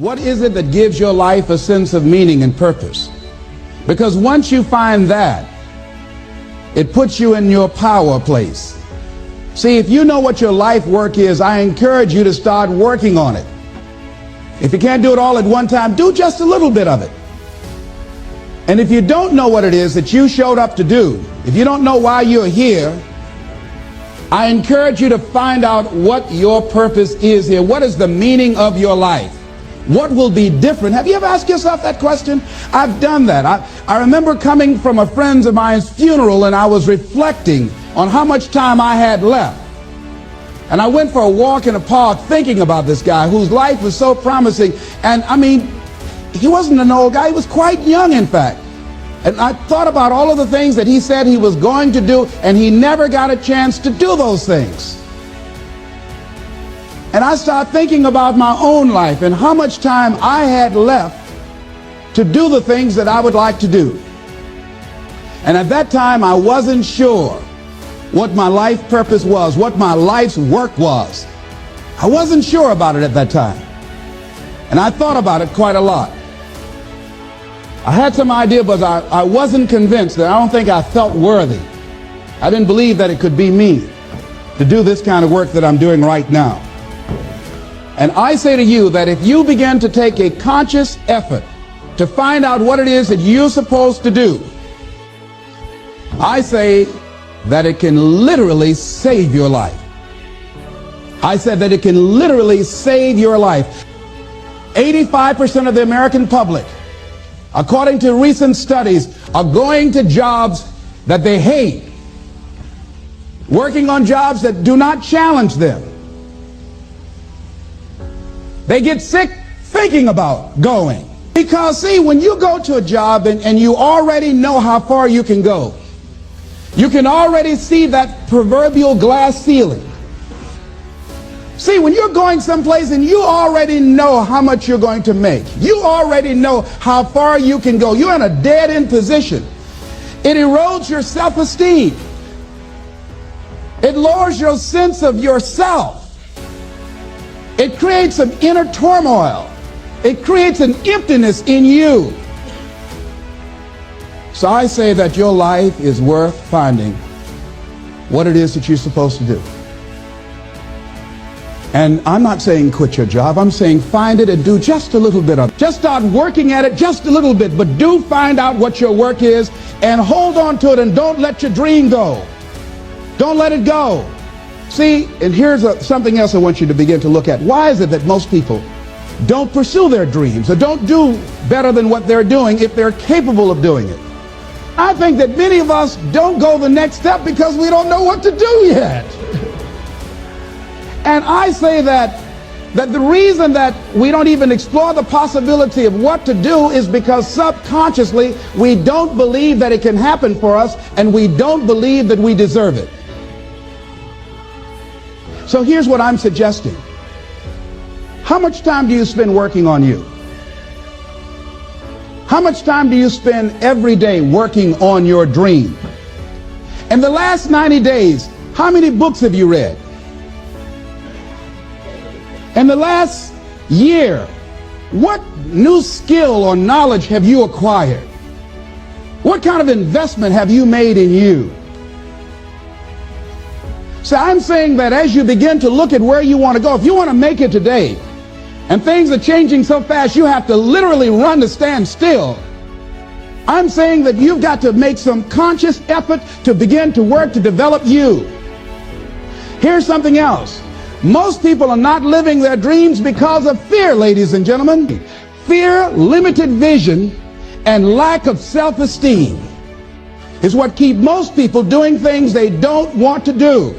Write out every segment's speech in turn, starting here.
What is it that gives your life a sense of meaning and purpose? Because once you find that, it puts you in your power place. See, if you know what your life work is, I encourage you to start working on it. If you can't do it all at one time, do just a little bit of it. And if you don't know what it is that you showed up to do, if you don't know why you're here, I encourage you to find out what your purpose is here. What is the meaning of your life? What will be different? Have you ever asked yourself that question? I've done that. I remember coming from a friend of mine's funeral, and I was reflecting on how much time I had left. And I went for a walk in a park thinking about this guy whose life was so promising. And I mean, he wasn't an old guy. He was quite young, in fact. And I thought about all of the things that he said he was going to do, and he never got a chance to do those things. And I started thinking about my own life and how much time I had left to do the things that I would like to do. And at that time, I wasn't sure what my life purpose was, what my life's work was. I wasn't sure about it at that time. And I thought about it quite a lot. I had some idea, but I wasn't convinced. That I don't think I felt worthy. I didn't believe that it could be me to do this kind of work that I'm doing right now. And I say to you that if you begin to take a conscious effort to find out what it is that you're supposed to do, I say that it can literally save your life. I said that it can literally save your life. 85% of the American public, according to recent studies, are going to jobs that they hate, working on jobs that do not challenge them. They get sick thinking about going. Because, see, when you go to a job and you already know how far you can go, you can already see that proverbial glass ceiling. See, when you're going someplace and you already know how much you're going to make, you already know how far you can go, you're in a dead-end position. It erodes your self-esteem. It lowers your sense of yourself. It creates some inner turmoil. It creates an emptiness in you. So I say that your life is worth finding what it is that you're supposed to do. And I'm not saying quit your job. I'm saying find it and do just a little bit of it. Just start working at it just a little bit, but do find out what your work is and hold on to it, and don't let your dream go. Don't let it go. See, and here's something else I want you to begin to look at. Why is it that most people don't pursue their dreams or don't do better than what they're doing if they're capable of doing it? I think that many of us don't go the next step because we don't know what to do yet. And I say that the reason that we don't even explore the possibility of what to do is because subconsciously we don't believe that it can happen for us, and we don't believe that we deserve it. So here's what I'm suggesting. How much time do you spend working on you? How much time do you spend every day working on your dream? In the last 90 days, how many books have you read? In the last year, what new skill or knowledge have you acquired? What kind of investment have you made in you? So I'm saying that as you begin to look at where you want to go, if you want to make it today, and things are changing so fast you have to literally run to stand still, I'm saying that you've got to make some conscious effort to begin to work to develop you. Here's something else. Most people are not living their dreams because of fear, ladies and gentlemen. Fear, limited vision, and lack of self-esteem is what keep most people doing things they don't want to do.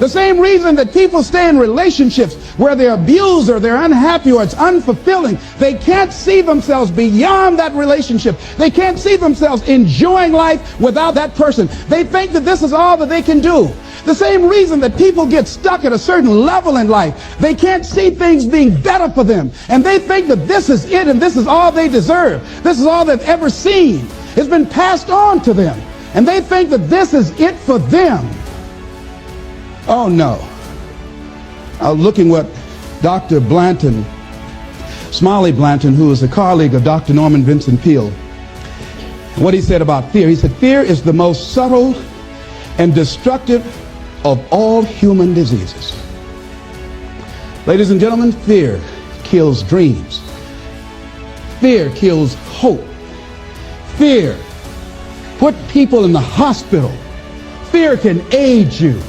The same reason that people stay in relationships where they're abused or they're unhappy or it's unfulfilling, they can't see themselves beyond that relationship. They can't see themselves enjoying life without that person. They think that this is all that they can do. The same reason that people get stuck at a certain level in life, they can't see things being better for them. And they think that this is it and this is all they deserve. This is all they've ever seen. It's been passed on to them. And they think that this is it for them. Oh no. Looking what Dr. Blanton Smiley Blanton, who is a colleague of Dr. Norman Vincent Peale. What he said about fear, he said, fear is the most subtle and destructive of all human diseases. Ladies and gentlemen, fear kills dreams. Fear kills hope. Fear put people in the hospital. Fear can age you.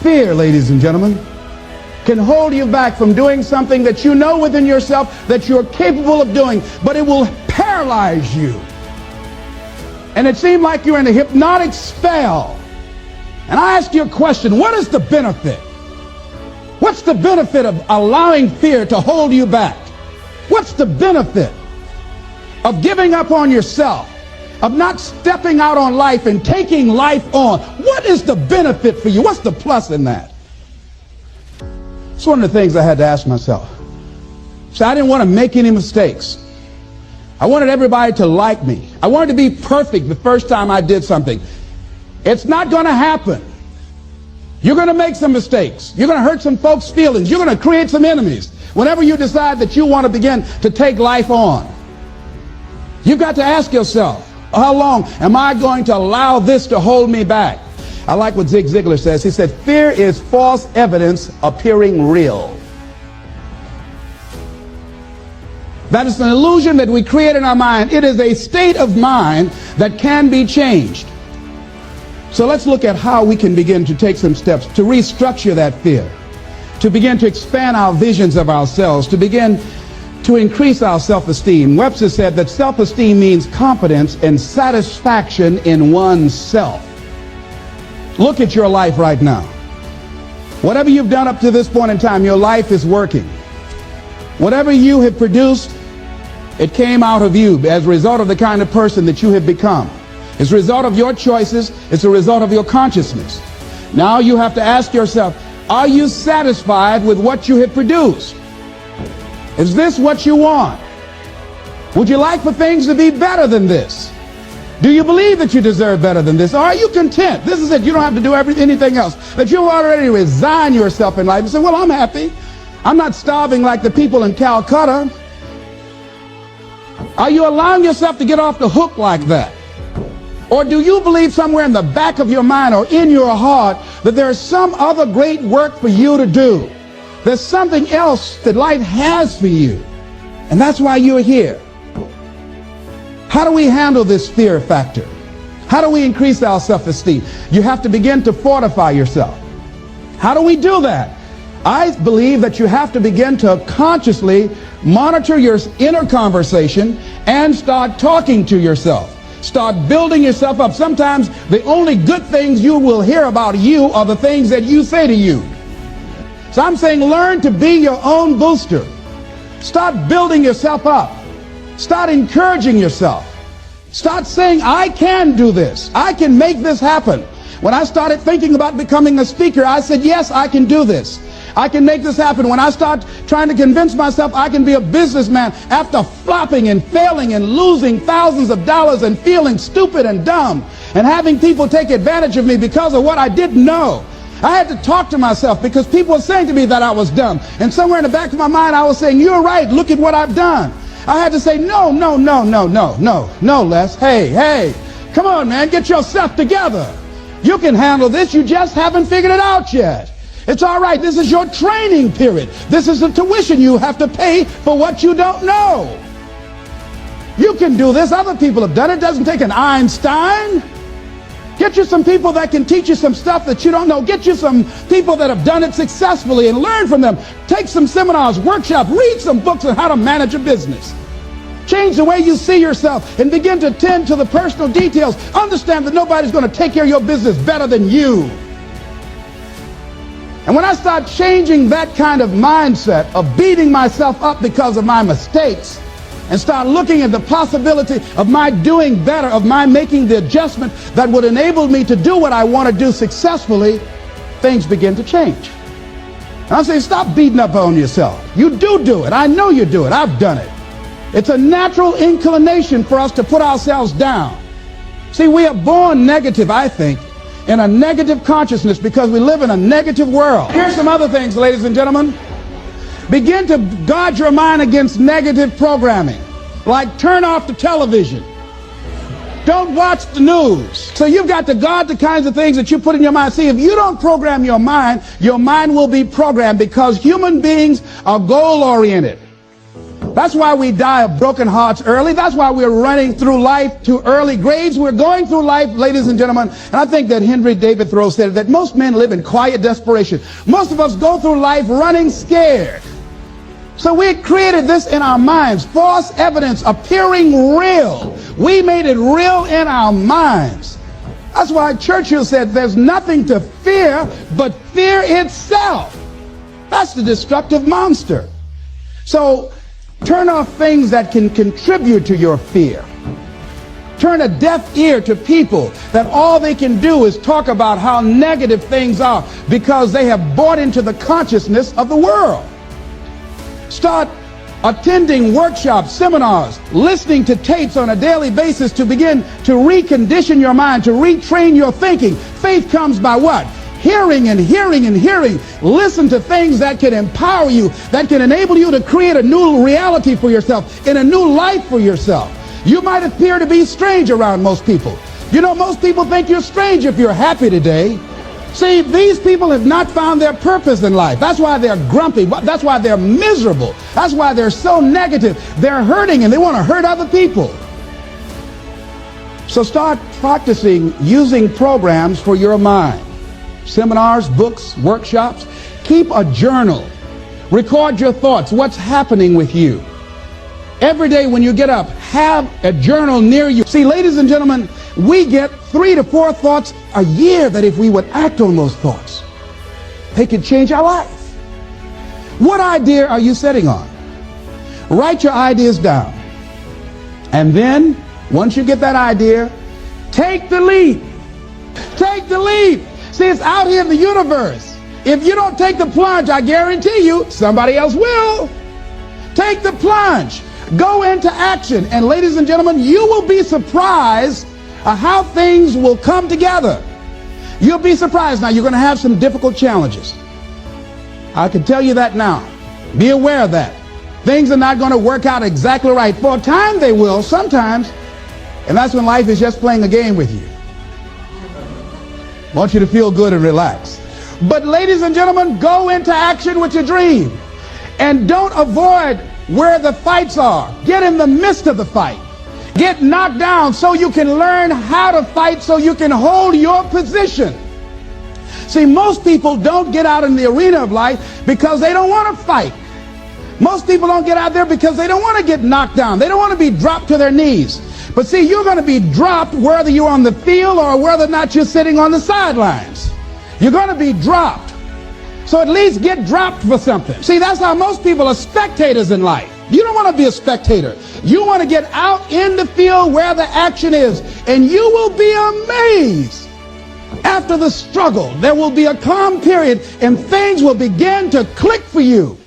Fear, ladies and gentlemen, can hold you back from doing something that you know within yourself that you're capable of doing, but it will paralyze you. And it seemed like you're in a hypnotic spell. And I ask you a question, what is the benefit? What's the benefit of allowing fear to hold you back? What's the benefit of giving up on yourself, of not stepping out on life and taking life on? What is the benefit for you? What's the plus in that? It's one of the things I had to ask myself. So I didn't want to make any mistakes. I wanted everybody to like me. I wanted to be perfect the first time I did something. It's not going to happen. You're going to make some mistakes. You're going to hurt some folks' feelings. You're going to create some enemies whenever you decide that you want to begin to take life on. You've got to ask yourself, how long am I going to allow this to hold me back? I like what Zig Ziglar says. He said, fear is false evidence appearing real. That is an illusion that we create in our mind. It is a state of mind that can be changed. So let's look at how we can begin to take some steps to restructure that fear, to begin to expand our visions of ourselves, to begin to increase our self-esteem. Webster said that self-esteem means competence and satisfaction in oneself. Look at your life right now. Whatever you've done up to this point in time, your life is working. Whatever you have produced, it came out of you as a result of the kind of person that you have become. It's a result of your choices. It's a result of your consciousness. Now you have to ask yourself, are you satisfied with what you have produced? Is this what you want? Would you like for things to be better than this? Do you believe that you deserve better than this? Or are you content? This is it. You don't have to do anything else. That you already resign yourself in life and say, well, I'm happy. I'm not starving like the people in Calcutta. Are you allowing yourself to get off the hook like that? Or do you believe somewhere in the back of your mind or in your heart that there is some other great work for you to do? There's something else that life has for you. And that's why you're here. How do we handle this fear factor? How do we increase our self-esteem? You have to begin to fortify yourself. How do we do that? I believe that you have to begin to consciously monitor your inner conversation and start talking to yourself. Start building yourself up. Sometimes the only good things you will hear about you are the things that you say to you. So I'm saying learn to be your own booster. Start building yourself up. Start encouraging yourself. Start saying, I can do this. I can make this happen. When I started thinking about becoming a speaker, I said, yes, I can do this. I can make this happen. When I start trying to convince myself I can be a businessman after flopping and failing and losing thousands of dollars and feeling stupid and dumb and having people take advantage of me because of what I didn't know, I had to talk to myself because people were saying to me that I was dumb. And somewhere in the back of my mind, I was saying, you're right. Look at what I've done. I had to say, no, Les. Hey, come on, man. Get yourself together. You can handle this. You just haven't figured it out yet. It's all right. This is your training period. This is the tuition you have to pay for what you don't know. You can do this. Other people have done it. It doesn't take an Einstein. Get you some people that can teach you some stuff that you don't know. Get you some people that have done it successfully and learn from them. Take some seminars, workshops, read some books on how to manage a business. Change the way you see yourself and begin to tend to the personal details. Understand that nobody's going to take care of your business better than you. And when I start changing that kind of mindset of beating myself up because of my mistakes and start looking at the possibility of my doing better, of my making the adjustment that would enable me to do what I want to do successfully, things begin to change. And I'm saying, stop beating up on yourself. You do it. I know you do it. I've done it. It's a natural inclination for us to put ourselves down. See, we are born negative, I think, in a negative consciousness because we live in a negative world. Here's some other things, ladies and gentlemen. Begin to guard your mind against negative programming. Like turn off the television. Don't watch the news. So you've got to guard the kinds of things that you put in your mind. See, if you don't program your mind will be programmed, because human beings are goal-oriented. That's why we die of broken hearts early. That's why we're running through life to early graves. We're going through life, ladies and gentlemen, and I think that Henry David Thoreau said that most men live in quiet desperation. Most of us go through life running scared. So we created this in our minds, false evidence appearing real. We made it real in our minds. That's why Churchill said there's nothing to fear but fear itself. That's the destructive monster. So turn off things that can contribute to your fear. Turn a deaf ear to people that all they can do is talk about how negative things are, because they have bought into the consciousness of the world. Start attending workshops, seminars, listening to tapes on a daily basis to begin to recondition your mind, to retrain your thinking. Faith comes by what? Hearing and hearing and hearing. Listen to things that can empower you, that can enable you to create a new reality for yourself, and a new life for yourself. You might appear to be strange around most people. You know, most people think you're strange if you're happy today. See, these people have not found their purpose in life. That's why they're grumpy. That's why they're miserable. That's why they're so negative. They're hurting and they want to hurt other people. So start practicing using programs for your mind. Seminars, books, workshops. Keep a journal. Record your thoughts. What's happening with you? Every day when you get up, have a journal near you. See, ladies and gentlemen, we get 3 to 4 thoughts a year that if we would act on those thoughts, they could change our life. What idea are you sitting on? Write your ideas down. And then, once you get that idea, take the leap. Take the leap. See, it's out here in the universe. If you don't take the plunge, I guarantee you, somebody else will. Take the plunge. Go into action. And ladies and gentlemen, you will be surprised how things will come together. You'll be surprised. Now, you're going to have some difficult challenges. I can tell you that now. Be aware of that. Things are not going to work out exactly right. For a time they will, sometimes. And that's when life is just playing a game with you. I want you to feel good and relax. But ladies and gentlemen, go into action with your dream. And don't avoid where the fights are. Get in the midst of the fight. Get knocked down so you can learn how to fight, so you can hold your position. See, most people don't get out in the arena of life because they don't want to fight. Most people don't get out there because they don't want to get knocked down. They don't want to be dropped to their knees. But see, you're going to be dropped whether you're on the field or whether or not you're sitting on the sidelines. You're going to be dropped. So at least get dropped for something. See, that's how most people are spectators in life. You don't want to be a spectator. You want to get out in the field where the action is. And you will be amazed. After the struggle, there will be a calm period and things will begin to click for you.